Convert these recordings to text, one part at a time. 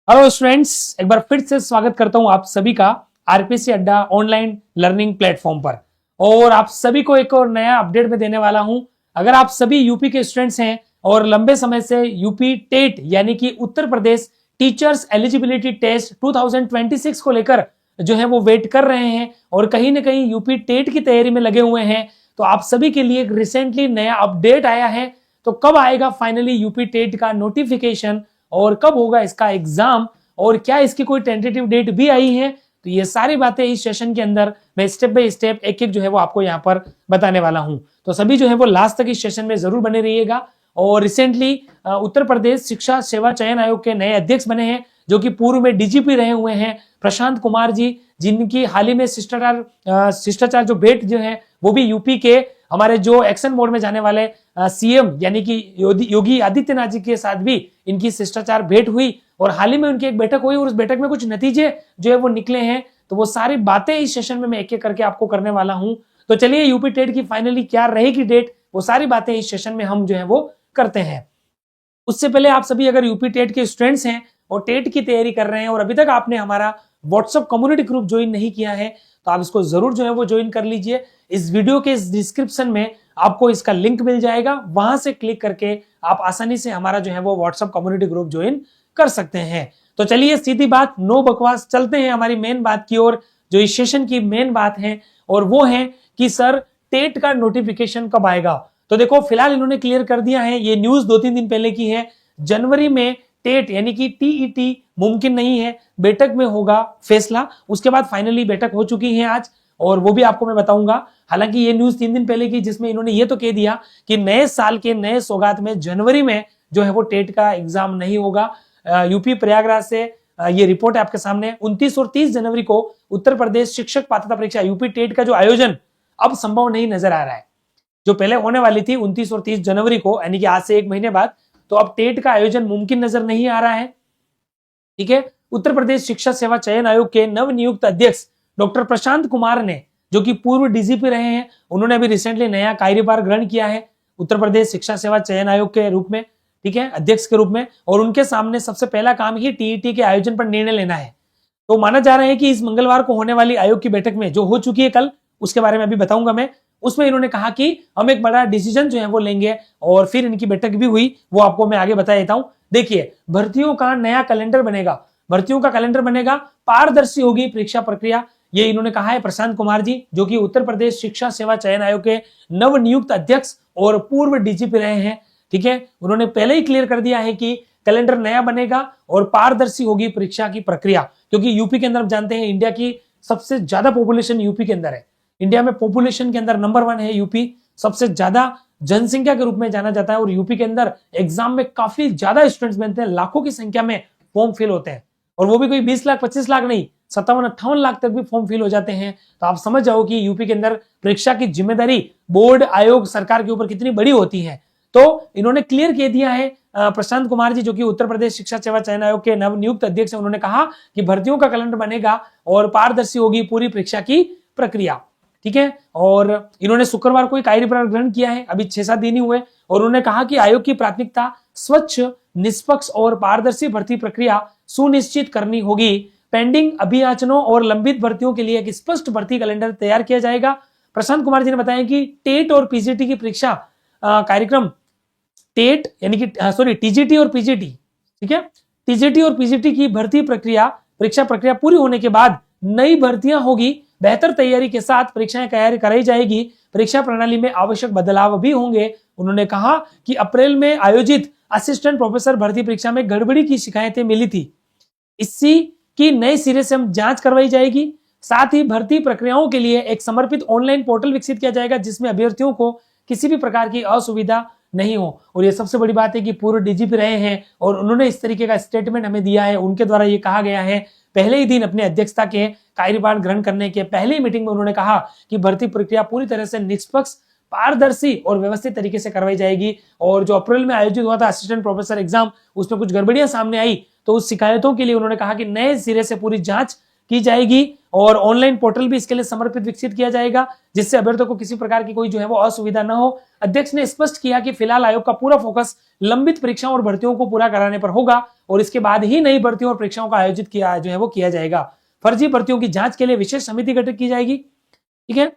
Hello students, एक बार फिर से स्वागत करता हूं आप सभी का आरपीसी अड्डा ऑनलाइन लर्निंग प्लेटफॉर्म पर। और आप सभी को एक और नया अपडेट में देने वाला हूं। अगर आप सभी यूपी के स्टूडेंट्स हैं और लंबे समय से यूपी टेट यानी कि Uttar Pradesh teachers eligibility test 2026 को लेकर जो है वो वेट कर रहे हैं और कहीं ना कहीं यूपी टेट की तैयारी में लगे हुए हैं, तो आप सभी के लिए एक रिसेंटली नया अपडेट आया है। तो कब आएगा फाइनली यूपी टेट का नोटिफिकेशन और कब होगा इसका एग्जाम और क्या इसकी कोई टेंटेटिव डेट भी आई है, तो ये सारी बातें इस सेशन के अंदर मैं स्टेप बाय स्टेप एक एक जो है वो आपको यहाँ पर बताने वाला हूं। तो सभी जो है वो लास्ट तक इस सेशन में जरूर बने रहिएगा। और रिसेंटली उत्तर प्रदेश शिक्षा सेवा चयन आयोग के नए अध्यक्ष बने हैं, जो कि पूर्व में डीजीपी रहे हुए हैं प्रशांत कुमार जी, जिनकी हाल ही में शिष्टाचार जो भेंट जो है वो भी यूपी के हमारे जो एक्शन मोड में जाने वाले सीएम यानी कि योगी आदित्यनाथ जी के साथ भी इनकी शिष्टाचार भेंट हुई और हाल ही में उनकी एक बैठक हुई और उस बैठक में कुछ नतीजे जो है वो निकले हैं। तो वो सारी बातें इस सेशन में मैं एक एक करके आपको करने वाला हूं। तो चलिए यूपी टेट की फाइनली क्या रहेगी डेट, वो सारी बातें इस सेशन में हम जो है वो करते हैं। उससे पहले आप सभी अगर यूपी टेट के स्टूडेंट्स हैं और टेट की तैयारी कर रहे हैं और अभी तक आपने हमारा व्हाट्सएप कम्युनिटी ग्रुप ज्वाइन नहीं किया है, तो आप इसको जरूर जो है वो ज्वाइन कर लीजिए। इस वीडियो के डिस्क्रिप्शन में आपको इसका लिंक मिल जाएगा, वहां से क्लिक करके आप आसानी से हमारा जो है वो व्हाट्सएप कम्युनिटी ग्रुप ज्वाइन कर सकते हैं। तो चलिए सीधी बात, नो बकवास, चलते हैं हमारी मेन बात की ओर, जो इस सेशन की मेन बात है और वो है कि सर टेट का नोटिफिकेशन कब आएगा। तो देखो फिलहाल इन्होंने क्लियर कर दिया है, ये न्यूज 2-3 दिन पहले की है। जनवरी में टेट यानी कि टीईटी मुमकिन नहीं है, बैठक में होगा फैसला। उसके बाद फाइनली बैठक हो चुकी है आज और वो भी आपको मैं बताऊंगा। हालांकि ये न्यूज 3 दिन पहले की, जिसमें इन्होंने ये तो कह दिया कि नए साल के नए सौगात में जनवरी में जो है वो टेट का एग्जाम नहीं होगा। यूपी प्रयागराज से ये रिपोर्ट है आपके सामने। 29 और 30 जनवरी को उत्तर प्रदेश शिक्षक पात्रता परीक्षा यूपी टेट का जो आयोजन अब संभव नहीं नजर आ रहा है, जो पहले होने वाली थी 29 और 30 जनवरी को यानी कि आज से 1 महीने बाद, तो अब टेट का आयोजन मुमकिन नजर नहीं आ रहा है। ठीक है, उत्तर प्रदेश शिक्षा सेवा चयन आयोग के नवनियुक्त अध्यक्ष डॉक्टर प्रशांत कुमार ने, जो कि पूर्व डीजीपी रहे हैं, उन्होंने अभी रिसेंटली नया कार्यभार ग्रहण किया है उत्तर प्रदेश शिक्षा सेवा चयन आयोग के रूप में, ठीक है, अध्यक्ष के रूप में। और उनके सामने सबसे पहला काम ही टीईटी के आयोजन पर निर्णय लेना है। तो माना जा रहा है कि इस मंगलवार को होने वाली आयोग की बैठक में, जो हो चुकी है कल, उसके बारे में अभी बताऊंगा मैं, उसमें इन्होंने कहा कि हम एक बड़ा डिसीजन जो है वो लेंगे और फिर इनकी बैठक भी हुई, वो आपको मैं आगे बता देता हूं। देखिए, भर्तियों का नया कैलेंडर बनेगा, भर्तियों का कैलेंडर बनेगा, पारदर्शी होगी परीक्षा प्रक्रिया, ये इन्होंने कहा है प्रशांत कुमार जी, जो कि उत्तर प्रदेश शिक्षा सेवा चयन आयोग के नवनियुक्त अध्यक्ष और पूर्व डीजीपी रहे हैं। ठीक है, उन्होंने पहले ही क्लियर कर दिया है कि कैलेंडर नया बनेगा और पारदर्शी होगी परीक्षा की प्रक्रिया, क्योंकि यूपी के अंदर आप जानते हैं इंडिया की सबसे ज्यादा पॉपुलेशन यूपी के अंदर है। इंडिया में पॉपुलेशन के अंदर नंबर 1 है यूपी, सबसे ज्यादा जनसंख्या के रूप में जाना जाता है और यूपी के अंदर एग्जाम में काफी ज्यादा स्टूडेंट्स बनते हैं, लाखों की संख्या में फॉर्म फिल होते हैं और वो भी कोई 20 लाख 25 लाख नहीं, 57-58 लाख तक भी फॉर्म फिल हो जाते हैं। तो आप समझ जाओ कि यूपी के अंदर परीक्षा की जिम्मेदारी बोर्ड, आयोग, सरकार के ऊपर कितनी बड़ी होती है। तो इन्होंने क्लियर कह दिया है प्रशांत कुमार जी, जो कि उत्तर प्रदेश शिक्षा सेवा चयन आयोग के नवनियुक्त अध्यक्ष हैं, उन्होंने कहा कि भर्तियों का कैलेंडर बनेगा और पारदर्शी होगी पूरी परीक्षा की प्रक्रिया। ठीक है, और इन्होंने शुक्रवार को एक कार्यभार ग्रहण किया है, अभी 6-7 दिन ही हुए, और उन्होंने कहा कि आयोग की प्राथमिकता स्वच्छ, निष्पक्ष और पारदर्शी भर्ती प्रक्रिया सुनिश्चित करनी होगी। पेंडिंग अभियाचनों और लंबित भर्तियों के लिए एक स्पष्ट भर्ती कैलेंडर तैयार किया जाएगा। प्रशांत कुमार जी ने बताया कि टेट और पीजीटी की परीक्षा कार्यक्रम, टेट यानी कि टीजीटी और पीजीटी, ठीक है, टीजीटी और पीजीटी की भर्ती प्रक्रिया, परीक्षा प्रक्रिया पूरी होने के बाद नई भर्तियां होगी, बेहतर तैयारी के साथ परीक्षाएं तैयारी कराई जाएगी, परीक्षा प्रणाली में आवश्यक बदलाव भी होंगे। उन्होंने कहा कि अप्रैल में आयोजित असिस्टेंट प्रोफेसर भर्ती परीक्षा में गड़बड़ी की शिकायतें मिली थी, इसी की नए सिरे से हम जांच करवाई जाएगी। साथ ही भर्ती प्रक्रियाओं के लिए एक समर्पित ऑनलाइन पोर्टल विकसित किया जाएगा, जिसमें अभ्यर्थियों को किसी भी प्रकार की असुविधा नहीं हो। और ये सबसे बड़ी बात है कि पूर्व डीजीपी रहे हैं और उन्होंने इस तरीके का स्टेटमेंट हमें दिया है, उनके द्वारा ये कहा गया है पहले ही दिन अपने अध्यक्षता के कार्यभार ग्रहण करने के पहले ही मीटिंग में उन्होंने कहा कि भर्ती प्रक्रिया पूरी तरह से निष्पक्ष, पारदर्शी और व्यवस्थित तरीके से करवाई जाएगी। और जो अप्रैल में आयोजित हुआ था असिस्टेंट प्रोफेसर एग्जाम, उसमें कुछ गड़बड़ियां सामने आई, तो उस शिकायतों के लिए उन्होंने कहा कि नए सिरे से पूरी जांच की जाएगी और ऑनलाइन पोर्टल भी इसके लिए समर्पित विकसित किया जाएगा, जिससे अभ्यर्थियों को किसी प्रकार की कोई जो है वो असुविधा न हो। अध्यक्ष ने स्पष्ट किया कि फिलहाल आयोग का पूरा फोकस लंबित परीक्षाओं और भर्तियों को पूरा कराने पर होगा और इसके बाद ही नई भर्तियों और परीक्षाओं का आयोजित किया जाएगा। फर्जी भर्तियों की जांच के लिए विशेष समिति गठित की जाएगी, ठीक है,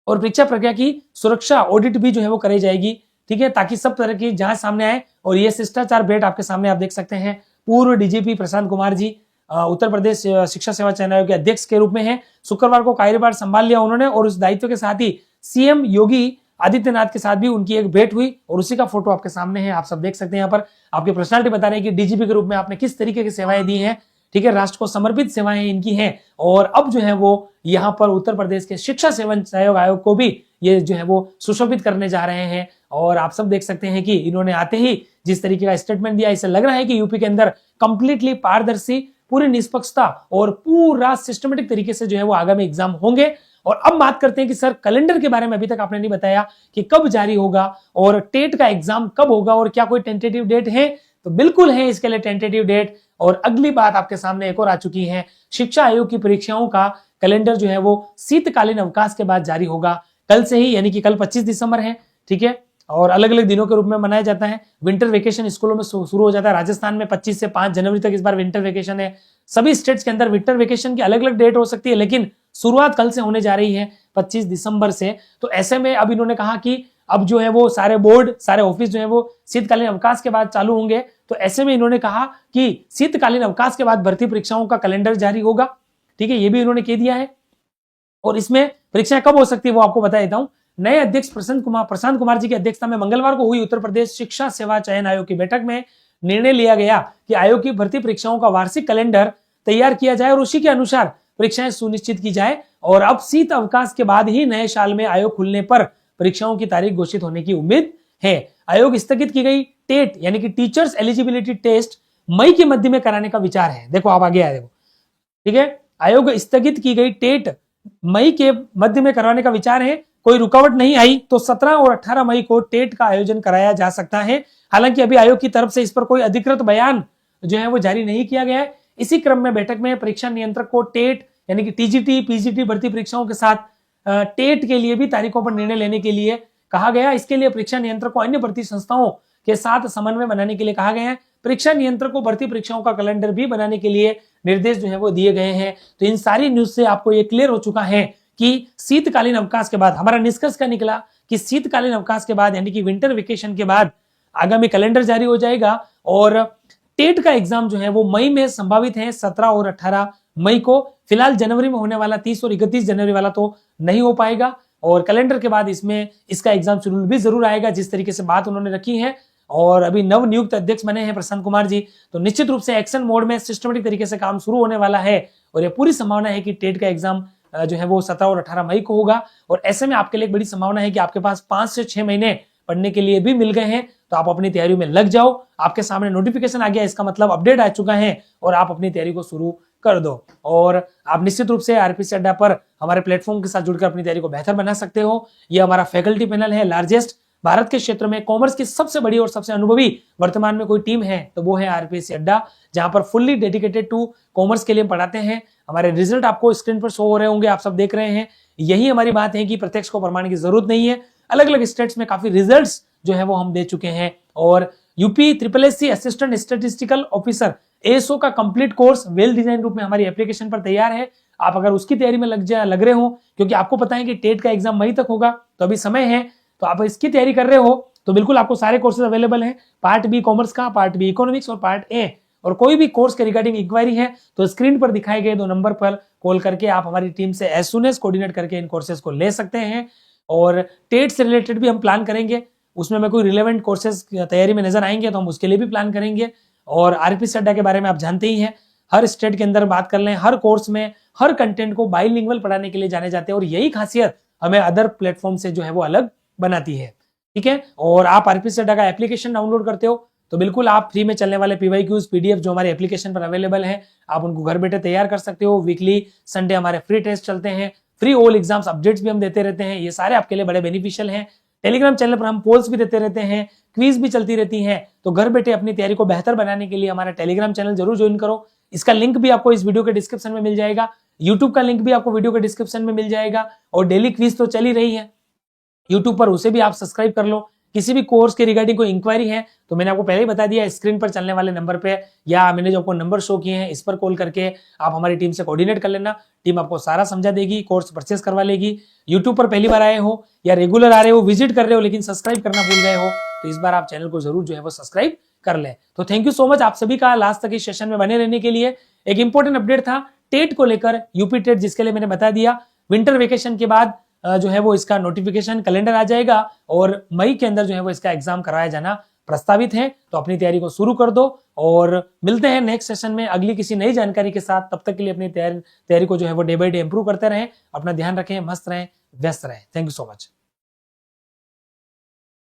और परीक्षा प्रक्रिया की सुरक्षा ऑडिट भी जो है वो कराई जाएगी, ठीक है, ताकि सब तरह की जांच सामने आए। और ये शिष्टाचार भेंट आपके सामने आप देख सकते हैं, पूर्व डीजीपी प्रशांत कुमार जी उत्तर प्रदेश शिक्षा सेवा चयन आयोग के अध्यक्ष के रूप में है। शुक्रवार को कार्यभार संभाल लिया उन्होंने और उस दायित्व के साथ ही सीएम योगी आदित्यनाथ के साथ भी उनकी एक भेंट हुई और उसी का फोटो आपके सामने है, आप सब देख सकते हैं। यहाँ पर आपकी पर्सनालिटी बता रहे हैं कि डीजीपी के रूप में आपने किस तरीके की सेवाएं दी हैं, ठीक है, राष्ट्र को समर्पित सेवाएं इनकी हैं। और अब जो है वो यहाँ पर उत्तर प्रदेश के शिक्षा सेवा चयन आयोग को भी ये जो है वो सुशोभित करने जा रहे हैं। और आप सब देख सकते हैं कि इन्होंने आते ही जिस तरीके का स्टेटमेंट दिया, इससे लग रहा है कि यूपी के अंदर कंप्लीटली पारदर्शी, पूरी निष्पक्षता और पूरा सिस्टमेटिक तरीके से जो है वो आगामी एग्जाम होंगे। और अब बात करते हैं कि सर कैलेंडर के बारे में अभी तक आपने नहीं बताया कि कब जारी होगा और टेट का एग्जाम कब होगा और क्या कोई टेंटेटिव डेट है? तो बिल्कुल है इसके लिए टेंटेटिव डेट। और अगली बात आपके सामने एक और आ चुकी है, शिक्षा आयोग की परीक्षाओं का कैलेंडर जो है वो शीतकालीन अवकाश के बाद जारी होगा, कल से ही, यानी कि कल 25 दिसंबर है, ठीक है, और अलग अलग दिनों के रूप में मनाया जाता है। विंटर वेकेशन स्कूलों में शुरू हो जाता है। राजस्थान में 25 से 5 जनवरी तक इस बार विंटर वेकेशन है। सभी स्टेट्स के अंदर विंटर वेकेशन की अलग अलग डेट हो सकती है, लेकिन शुरुआत कल से होने जा रही है 25 दिसंबर से। तो ऐसे में अब इन्होंने कहा कि अब जो है वो सारे बोर्ड, सारे ऑफिस जो है वो शीतकालीन अवकाश के बाद चालू होंगे। तो ऐसे में इन्होंने कहा कि शीतकालीन अवकाश के बाद भर्ती परीक्षाओं का कैलेंडर जारी होगा, ठीक है, ये भी इन्होंने कह दिया है। और इसमें परीक्षाएं कब हो सकती है वो आपको बता देता हूं। नए अध्यक्ष प्रशांत कुमार जी की अध्यक्षता में मंगलवार को हुई उत्तर प्रदेश शिक्षा सेवा चयन आयोग की बैठक में निर्णय लिया गया कि आयोग की भर्ती परीक्षाओं का वार्षिक कैलेंडर तैयार किया जाए और उसी के अनुसार परीक्षाएं सुनिश्चित की जाए। और अब शीत अवकाश के बाद ही नए साल में आयोग खुलने पर परीक्षाओं की तारीख घोषित होने की उम्मीद है। आयोग स्थगित की गई टेट यानी कि टीचर्स एलिजिबिलिटी टेस्ट मई के मध्य में कराने का विचार है। देखो आप आगे आए, देखो, ठीक है, आयोग स्थगित की गई टेट मई के मध्य में करवाने का विचार है। कोई रुकावट नहीं आई तो 17 और 18 मई को टेट का आयोजन कराया जा सकता है। हालांकि अभी आयोग की तरफ से इस पर कोई अधिकृत बयान जो है वो जारी नहीं किया गया है। इसी क्रम में बैठक में परीक्षा नियंत्रक को टेट यानी कि टीजीटी पीजीटी भर्ती परीक्षाओं के साथ टेट के लिए भी तारीखों पर निर्णय लेने के लिए कहा गया। इसके लिए परीक्षा नियंत्रक को अन्य भर्ती संस्थाओं के साथ समन्वय बनाने के लिए कहा गया है। परीक्षा नियंत्रक को भर्ती परीक्षाओं का कैलेंडर भी बनाने के लिए निर्देश जो है वो दिए गए हैं। तो इन सारी न्यूज से आपको ये क्लियर हो चुका है कि शीतकालीन अवकाश के बाद हमारा निष्कर्ष क्या निकला कि शीतकालीन अवकाश के बाद यानी कि विंटर वेकेशन के बाद आगामी कैलेंडर जारी हो जाएगा। और टेट का एग्जाम जो है वो मई में संभावित है, 17 और 18 मई को। फिलहाल जनवरी में होने वाला 30 और 31 जनवरी वाला तो नहीं हो पाएगा। और कैलेंडर के बाद इसमें इसका एग्जाम शेड्यूल भी जरूर आएगा, जिस तरीके से बात उन्होंने रखी है। और अभी नव नियुक्त अध्यक्ष बने हैं प्रशांत कुमार जी, तो निश्चित रूप से एक्शन मोड में सिस्टमेटिक तरीके से काम शुरू होने वाला है। और ये पूरी संभावना है कि टेट का एग्जाम जो है वो 17 और 18 मई को होगा। और ऐसे में आपके लिए एक बड़ी संभावना है कि आपके पास 5 से 6 महीने पढ़ने के लिए भी मिल गए हैं। तो आप अपनी तैयारी में लग जाओ। आपके सामने नोटिफिकेशन आ गया, इसका मतलब अपडेट आ चुका है और आप अपनी तैयारी को शुरू कर दो। और आप निश्चित रूप से आरपीसी अड्डा पर हमारे प्लेटफॉर्म के साथ जुड़कर अपनी तैयारी को बेहतर बना सकते हो। ये हमारा फैकल्टी पैनल है, लार्जेस्ट भारत के क्षेत्र में कॉमर्स की सबसे बड़ी और सबसे अनुभवी वर्तमान में कोई टीम है तो वो है आरपीसी अड्डा, जहां पर फुल्ली डेडिकेटेड टू कॉमर्स के लिए पढ़ाते हैं। हमारे रिजल्ट आपको स्क्रीन पर शो हो रहे होंगे, आप सब देख रहे हैं। यही हमारी बात है कि प्रत्यक्ष को प्रमाण की जरूरत नहीं है। अलग अलग स्टेट्स में काफी रिजल्ट्स जो है वो हम दे चुके हैं। और UP SSSC assistant statistical officer ASO का कंप्लीट कोर्स वेल डिजाइन रूप में हमारी एप्लीकेशन पर तैयार है। आप अगर उसकी तैयारी में लग रहे हो, क्योंकि आपको पता है कि टेट का एग्जाम मई तक होगा, तो अभी समय है, तो आप इसकी तैयारी कर रहे हो तो बिल्कुल आपको सारे कोर्सेज अवेलेबल हैं। पार्ट बी कॉमर्स का, पार्ट बी इकोनॉमिक्स और पार्ट ए। और कोई भी कोर्स के रिगार्डिंग इंक्वायरी है तो स्क्रीन पर दिखाए गए 2 नंबर पर कॉल करके आप हमारी टीम से एज सुन एज कोऑर्डिनेट करके इन कोर्सेज को ले सकते हैं। और टेट से रिलेटेड भी हम प्लान करेंगे, उसमें मैं कोई रिलेवेंट कोर्सेज तैयारी में नजर आएंगे तो हम उसके लिए भी प्लान करेंगे। और आरपीसी अड्डा के बारे में आप जानते ही हैं, हर स्टेट के अंदर बात कर लें, हर कोर्स में हर कंटेंट को बाइलिंगुअल पढ़ाने के लिए जाने जाते हैं। और यही खासियत हमें अदर प्लेटफॉर्म से जो है वो अलग बनाती है, ठीक है। और आप आरपीसी अड्डा का एप्लीकेशन डाउनलोड करते हो तो बिल्कुल आप फ्री में चलने वाले PYQs PDF जो हमारे एप्लीकेशन पर अवेलेबल हैं, आप उनको घर बैठे तैयार कर सकते हो। वीकली संडे हमारे फ्री टेस्ट चलते हैं, फ्री ऑल एग्जाम्स अपडेट्स भी हम देते रहते हैं। ये सारे आपके लिए बड़े बेनिफिशियल हैं। टेलीग्राम चैनल पर हम पोल्स भी देते रहते हैं, क्विज भी चलती रहती हैं। तो घर बैठे अपनी तैयारी को बेहतर बनाने के लिए हमारा टेलीग्राम चैनल जरूर ज्वाइन करो। इसका लिंक भी आपको इस वीडियो के डिस्क्रिप्शन में मिल जाएगा। यूट्यूब का लिंक भी आपको वीडियो के डिस्क्रिप्शन में मिल जाएगा, और डेली क्विज तो चल ही रही है यूट्यूब पर, उसे भी आप सब्सक्राइब कर लो। किसी भी कोर्स के रिगार्डिंग कोई इंक्वायरी है तो मैंने आपको पहले ही बता दिया, स्क्रीन पर चलने वाले नंबर पे या मैंने जो आपको नंबर शो किए हैं इस पर कॉल करके आप हमारी टीम से कोऑर्डिनेट कर लेना। टीम आपको सारा समझा देगी, कोर्स परचेस करवा लेगी। यूट्यूब पर पहली बार आए हो या रेगुलर आ रहे हो, विजिट कर रहे हो लेकिन सब्सक्राइब करना भूल गए हो, तो इस बार आप चैनल को जरूर जो है वो सब्सक्राइब कर ले। तो थैंक यू सो मच आप सभी का लास्ट तक इस सेशन में बने रहने के लिए। एक इंपॉर्टेंट अपडेट था टेट को लेकर, यूपी टेट, जिसके लिए मैंने बता दिया विंटर वेकेशन के बाद जो है वो इसका नोटिफिकेशन कैलेंडर आ जाएगा और मई के अंदर जो है वो इसका एग्जाम कराया जाना प्रस्तावित है। तो अपनी तैयारी को शुरू कर दो और मिलते हैं नेक्स्ट सेशन में अगली किसी नई जानकारी के साथ। तब तक के लिए अपनी तैयारी को जो है वो डे बाय डे इंप्रूव करते रहें, अपना ध्यान रखें, मस्त रहें, व्यस्त रहें। Thank you so much.